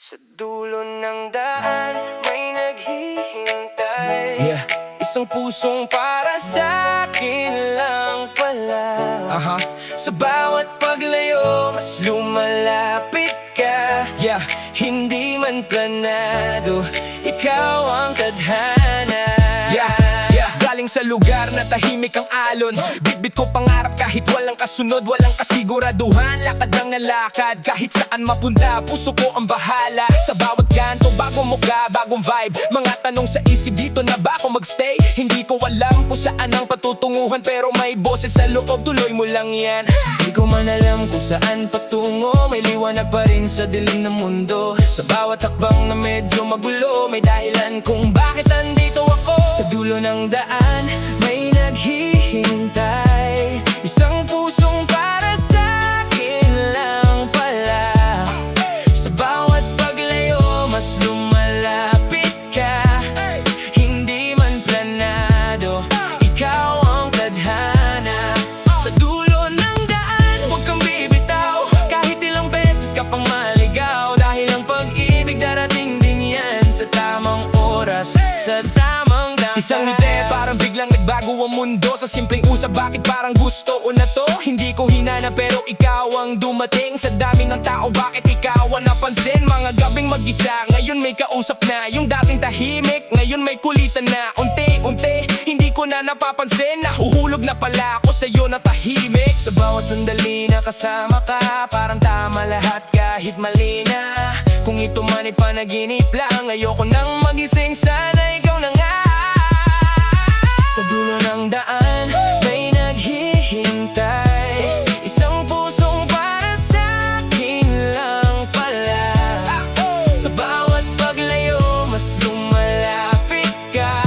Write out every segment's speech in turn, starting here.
Sa dulo ng daan may naghihintay, isang pusong para sa akin lang pala. Sa bawat paglayo mas lumalapit ka. Hindi man planado, ikaw ang tadhana. Galing sa lugar na tahimik ang alon, bitbit ko pangarap kahit walang kasunod, walang kasiguraduhan. Lakad lang na lakad, kahit saan mapunta, puso ko ang bahala. Sa bawat kanto, bagong mukha, bagong vibe. Mga tanong sa isip, dito na ba ako magstay? Hindi ko alam kung saan ang patutunguhan, pero may boses sa loob, tuloy mo lang yan. Di ko man alam kung saan patungo, may liwanag pa rin sa dilim ng mundo. Sa bawat hakbang na medyo magulo, may dahilan kung bakit nandito ako. Sa dulo ng daan may naghihintay, isang pusong para sa akin lang pala. Sa bawat paglayo mas lumalapit ka. Hindi man planado, ikaw ang tadhana. Sa dulo ng daan huwag kang bibitaw, kahit ilang beses ka pang maligaw. Dahil ang pag-ibig darating din yan sa tamang oras, sa tamang daan. Isang ngiti, parang biglang nagbago ang mundo. Sa simpleng usap, bakit parang gusto ko na to? Hindi ko hinanap pero ikaw ang dumating. Sa dami ng tao, bakit ikaw ang napansin? Mga gabing mag-isa, ngayon may kausap na. Yung dating tahimik, ngayon may kulitan na. Unti-unti, hindi ko na napapansin. Nahuhulog na pala ako sa'yo na tahimik. Sa bawat sandali na kasama ka, parang tama lahat kahit mali na. Kung ito man ay panaginip lang, ayoko nang magising, sana ikaw na nga. Sa dulo ng daan may naghihintay, isang pusong para sa akin lang pala. Sa bawat paglayo mas lumalapit ka.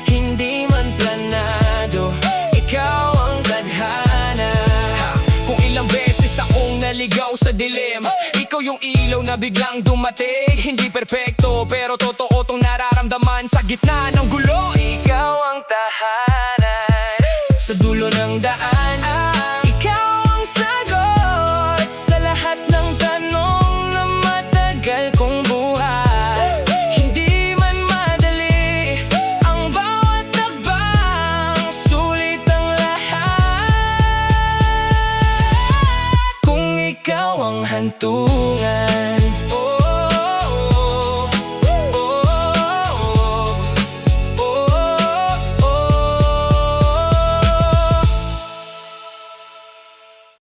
Hindi man planado, ikaw ang tadhana. Kung ilang beses akong naligaw sa dilim, ikaw yung ilaw na biglang dumating. Hindi perpekto pero totoo tong nararamdaman. Sa gitna ng gulo, ikaw ang tahanan. Sa dulo ng daan, ikaw ang sagot sa lahat ng tanong na matagal kong buhay. Hindi man madali ang bawat takbang, sulit ang lahat kung ikaw ang hantungan.